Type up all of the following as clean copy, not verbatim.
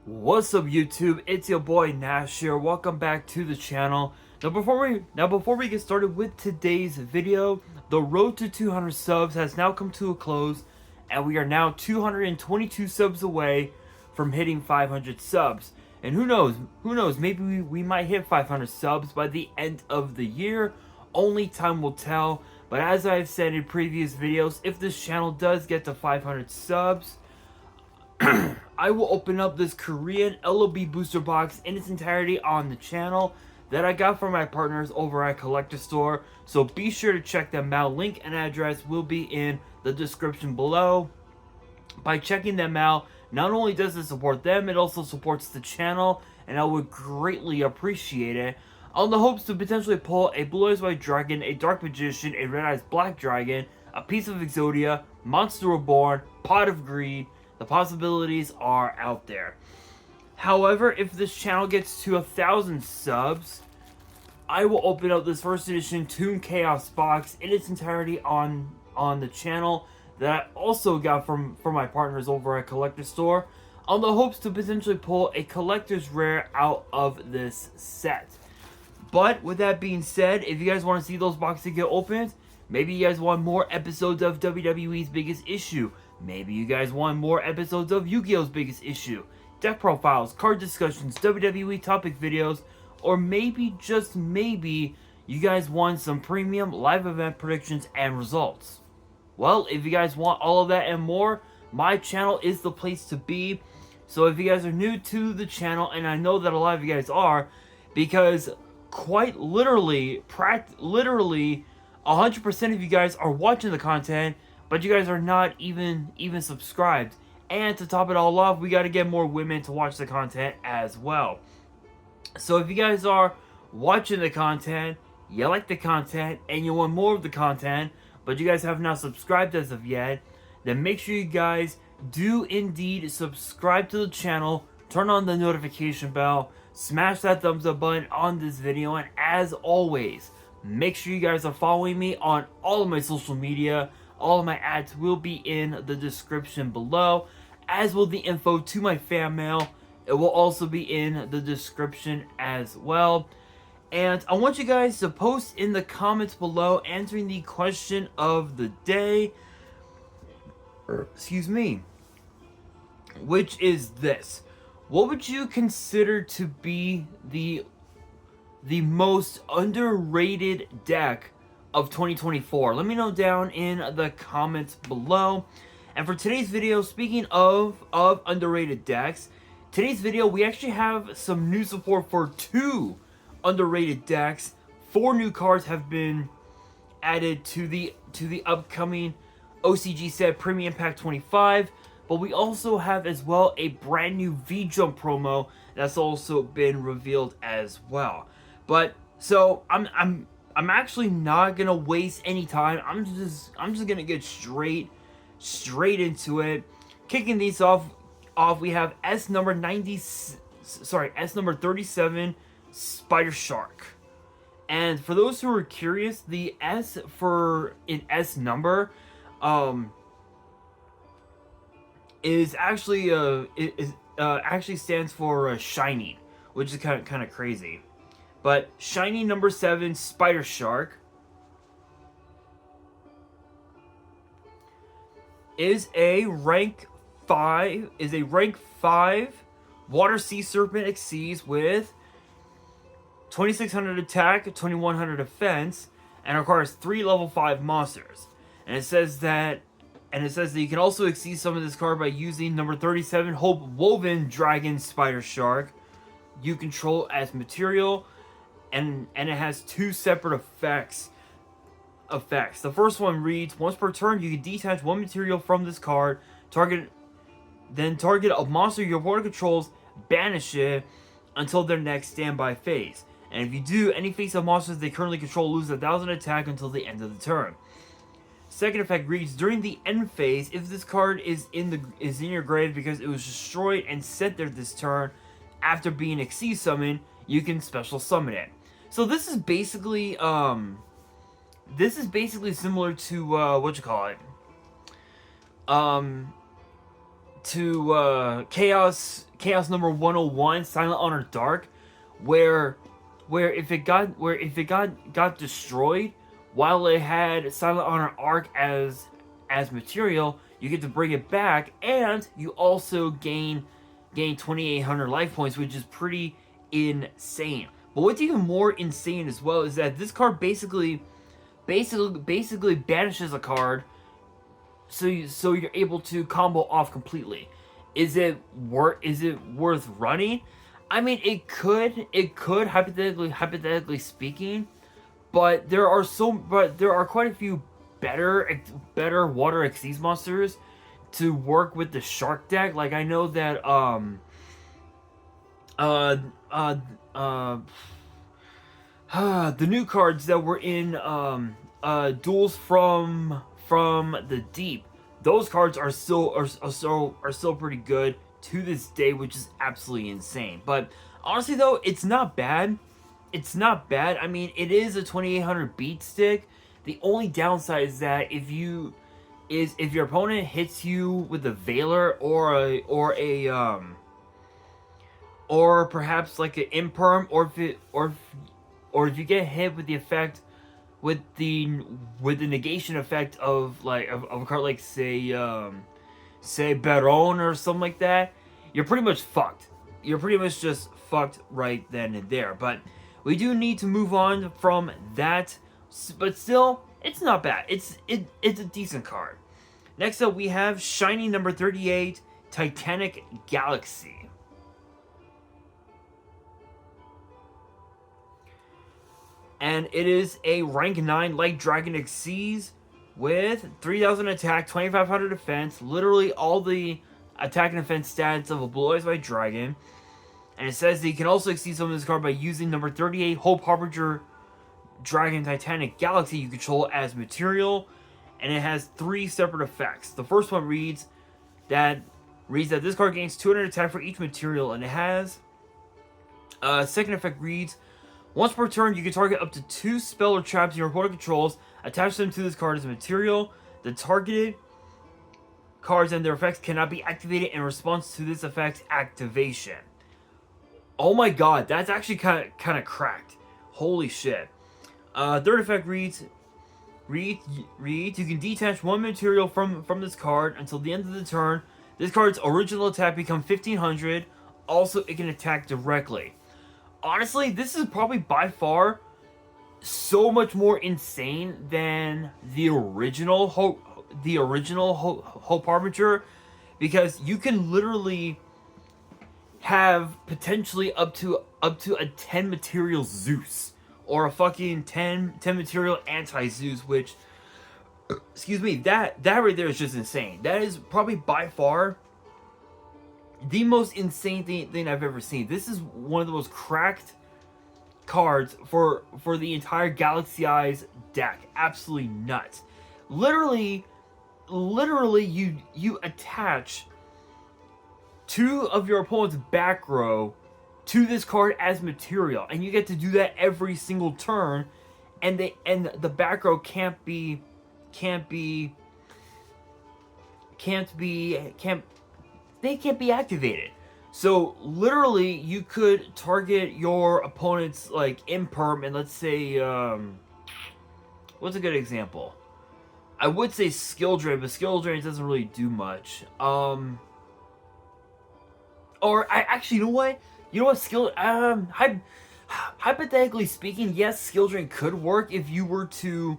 What's up, YouTube? It's your boy Nash here. Welcome back to the channel. Now before we get started with today's video, the road to 200 subs has now come to a close, and we are now 222 subs away from hitting 500 subs. And who knows, maybe we might hit 500 subs by the end of the year. Only time will tell. But as I've said in previous videos, if this channel does get to 500 subs, I will open up this Korean LOB booster box in its entirety on the channel that I got from my partners over at Collector Store. So be sure to check them out. Link and address will be in the description below. By checking them out, not only does it support them, it also supports the channel, and I would greatly appreciate it. On the hopes to potentially pull a Blue Eyes White Dragon, a Dark Magician, a Red Eyes Black Dragon, a piece of Exodia, Monster Reborn, Pot of Greed. The possibilities are out there. However, if this channel gets to 1,000 subs, I will open up this first edition Toon Chaos box in its entirety on the channel that I also got from my partners over at Collector Store, on the hopes to potentially pull a collector's rare out of this set. But with that being said, if you guys want to see those boxes get opened, maybe you guys want more episodes of WWE's Biggest Issue. Maybe you guys want more episodes of Yu-Gi-Oh's Biggest Issue, deck profiles, card discussions, WWE topic videos, or maybe, just maybe, you guys want some premium live event predictions and results. Well, if you guys want all of that and more, my channel is the place to be. So if you guys are new to the channel, and I know that a lot of you guys are, because quite literally, 100% of you guys are watching the content, but you guys are not even subscribed. And to top it all off, we got to get more women to watch the content as well. So if you guys are watching the content, you like the content, and you want more of the content, but you guys have not subscribed as of yet, then make sure you guys do indeed subscribe to the channel, turn on the notification bell, smash that thumbs up button on this video, and as always, make sure you guys are following me on all of my social media. All of my ads will be in the description below, as will the info to my fan mail. It will also be in the description as well. And I want you guys to post in the comments below answering the question of the day. Excuse me. Which is this. What would you consider to be the most underrated deck of 2024? Let me know down in the comments below. And for today's video, speaking of underrated decks, today's video we actually have some new support for 2 underrated decks. 4 new cards have been added to the upcoming OCG set Premium Pack 25, but we also have as well a brand new V-Jump promo that's also been revealed as well. But so I'm actually not gonna waste any time. I'm just gonna get straight into it. Kicking these off, we have S number 37, Spider Shark. And for those who are curious, the S for an S number is actually actually stands for shining, which is kind of crazy. But shiny number 7, Spider Shark, is a rank 5 Water Sea Serpent Xyz with 2600 attack, 2100 defense, and requires 3 level 5 monsters. And it says that you can also exceed some of this card by using number 37 Hope Woven Dragon Spider Shark you control as material. And it has 2 separate effects. The first one reads, once per turn, you can detach 1 material from this card, target a monster your opponent controls, banish it until their next standby phase. And if you do, any face-up monsters they currently control lose 1,000 attack until the end of the turn. Second effect reads, during the end phase, if this card is in your grave because it was destroyed and sent there this turn after being Xyz summoned, you can special summon it. So this is basically similar to Chaos number 101, Silent Honor Dark, where if it got destroyed while it had Silent Honor Arc as material, you get to bring it back, and you also gain 2,800 life points, which is pretty insane. But what's even more insane as well is that this card basically banishes a card, so you're able to combo off completely. Is it worth running? I mean, it could hypothetically speaking, but there are quite a few better water Xyz monsters to work with the shark deck. Like, I know that the new cards that were in duels from the deep, those cards are still pretty good to this day, which is absolutely insane. But honestly though, it's not bad. It's not bad. I mean, it is a 2,800 beat stick. The only downside is that if your opponent hits you with a Veiler or perhaps like an Imperm, or if you get hit with the effect with the negation effect of a card like say Baron or something like that, you're pretty much fucked. You're pretty much just fucked right then and there. But we do need to move on from that. But still, it's not bad. It's a decent card. Next up, we have Shiny number 38, Titanic Galaxy. And it is a rank 9 Light Dragon Xyz with 3,000 attack, 2,500 defense, literally all the attack and defense stats of a Blue Eyes White Dragon. And it says that you can also exceed some of this card by using number 38 Hope Harbinger Dragon Titanic Galaxy you control as material. And it has 3 separate effects. The first one reads that this card gains 200 attack for each material, and it has second effect reads, once per turn, you can target up to 2 spell or traps your opponent controls, attach them to this card as a material. The targeted cards and their effects cannot be activated in response to this effect's activation. Oh my god, that's actually kind of cracked. Holy shit. Third effect reads, you can detach 1 material from this card until the end of the turn. This card's original attack becomes 1,500. Also, it can attack directly. Honestly, this is probably by far so much more insane than the original Hope Harbinger, because you can literally have potentially up to a 10 material Zeus, or a fucking 10 material anti-Zeus, which, excuse me, that right there is just insane. That is probably by far the most insane thing I've ever seen. This is one of the most cracked cards for the entire Galaxy Eyes deck. Absolutely nuts. Literally you attach 2 of your opponent's back row to this card as material, and you get to do that every single turn, and the back row can't be activated. So literally you could target your opponent's like Imperm, and let's say what's a good example? I would say Skill Drain, but Skill Drain doesn't really do much. Or I actually, you know what skill hypothetically speaking, yes, Skill Drain could work if you were to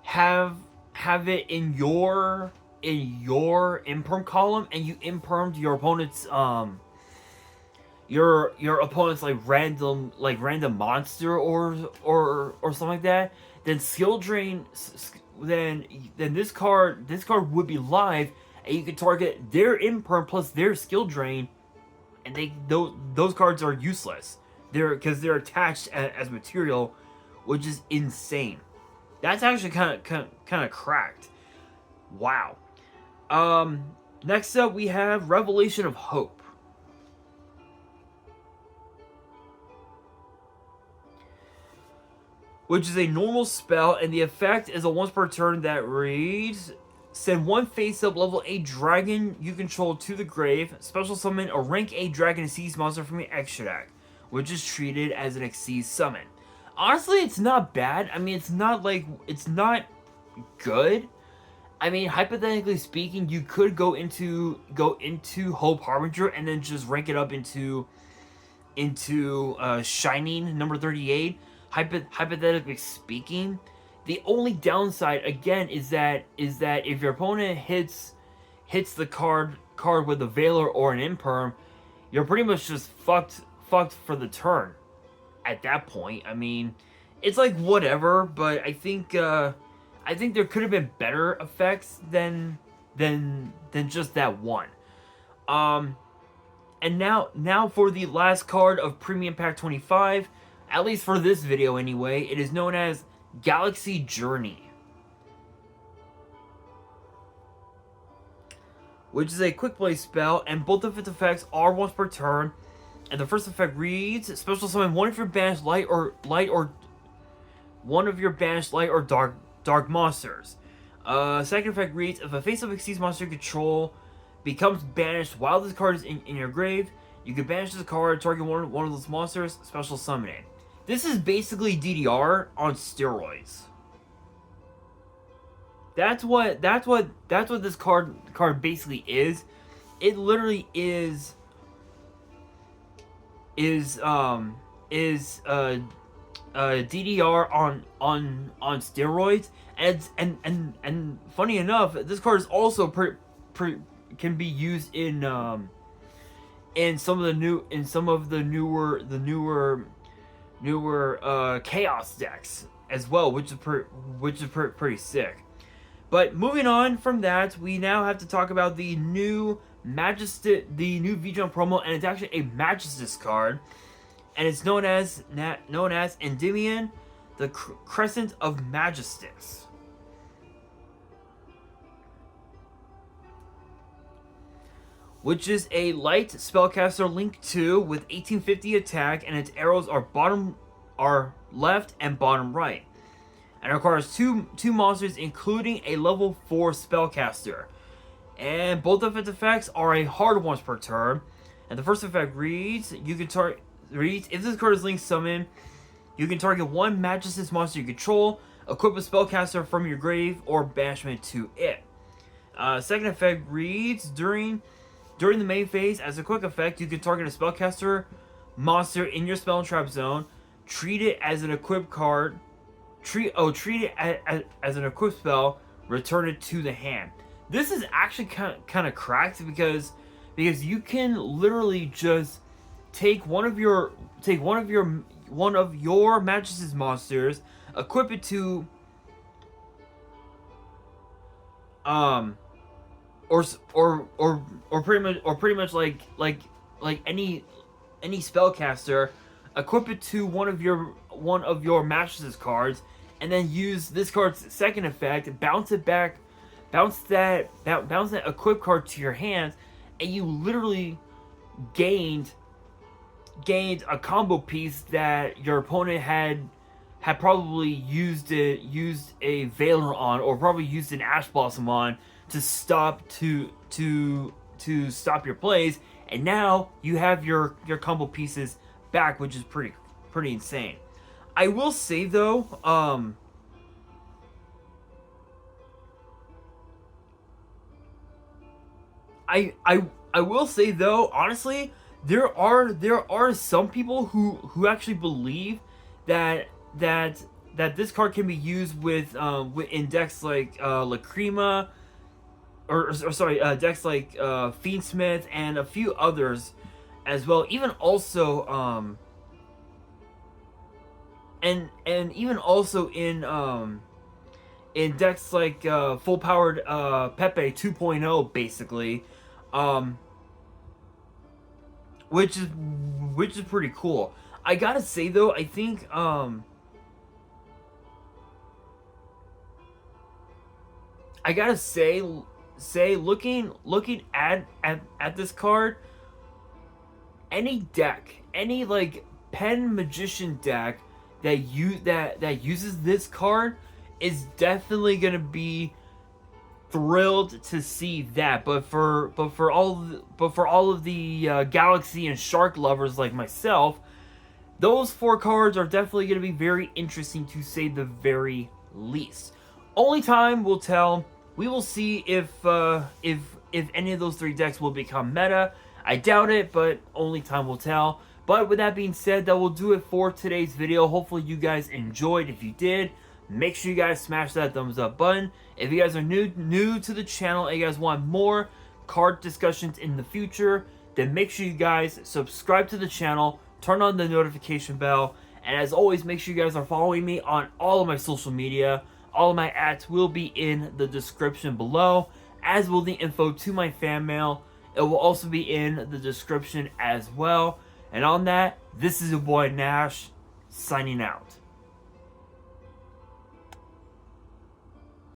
have it in your Imperm column, and you Impermed your opponent's your opponent's like random monster or something like that. Then Skill Drain, then this card would be live, and you can target their Imperm plus their Skill Drain, and those cards are useless. Because they're attached as material, which is insane. That's actually kind of cracked. Wow. Next up we have Revelation of Hope. Which is a normal spell, and the effect is a once per turn that reads, Send one face-up level A dragon you control to the grave. Special summon a rank A dragon Xyz monster from your extra deck, which is treated as an Xyz summon. Honestly, it's not bad. I mean, it's not good. I mean, hypothetically speaking, you could go into Hope Harbinger and then just rank it up into Shining number 38. Hypothetically speaking, the only downside again is that if your opponent hits the card with a Veiler or an Imperm, you're pretty much just fucked for the turn. At that point, I mean, it's like whatever, but I think there could have been better effects than just that one. And now for the last card of Premium Pack 25, at least for this video anyway, it is known as Galaxy Journey, which is a quick play spell, and both of its effects are once per turn. And the first effect reads: special summon one of your banished light or dark monsters. Second effect reads: if a face-up Xyz monster you control becomes banished while this card is in your grave, you can banish this card, target one of those monsters, special summon it. This is basically DDR on steroids. That's what this card basically is. It literally is DDR on steroids, and funny enough, this card is also can be used in some of the newer chaos decks as well, which is pretty sick. But moving on from that, we now have to talk about the new Magistus, the new V-Jump promo, and it's actually a Magistus card, and it's known as Endymion, the Crescent of Magistus. Which is a light spellcaster Link 2 with 1850 attack, and its arrows are left and bottom right. And it requires two monsters, including a level 4 spellcaster. And both of its effects are a hard once per turn. And the first effect reads: if this card is Link summoned, you can target one Magistus monster you control, equip a spellcaster from your grave, or banishment to it. Second effect reads: during the main phase, as a quick effect, you can target a spellcaster monster in your spell and trap zone, treat it as an equipped card, treat it as an equipped spell, return it to the hand. This is actually kind of cracked because you can literally just take one of your Magistus monsters, equip it to or pretty much like any spellcaster, equip it to one of your Magistus cards, and then use this card's second effect, bounce that equip card to your hands, and you literally gained a combo piece that your opponent had probably used a Veiler on, or probably used an Ash Blossom on to stop stop your plays, and now you have your combo pieces back, which is pretty insane. I will say though, I will say though, honestly, there are some people who actually believe that this card can be used with in decks like Lacrima, decks like Fiendsmith and a few others as well. Even also and even also in decks like full powered Pepe 2.0 basically, which is pretty cool. I gotta say though, I think I gotta say looking at this card, any like Pen Magician deck that uses this card is definitely gonna be thrilled to see that. But for all of the Galaxy and Shark lovers like myself, those 4 cards are definitely going to be very interesting, to say the very least. Only time will tell. We will see if any of those 3 decks will become meta. I doubt it, but only time will tell. But with that being said, that will do it for today's video. Hopefully you guys enjoyed. If you did, make sure you guys smash that thumbs up button. If you guys are new to the channel and you guys want more card discussions in the future, then make sure you guys subscribe to the channel, turn on the notification bell, and as always, make sure you guys are following me on all of my social media. All of my ads will be in the description below, as will the info to my fan mail. It will also be in the description as well. And on that, this is your boy Nash, signing out.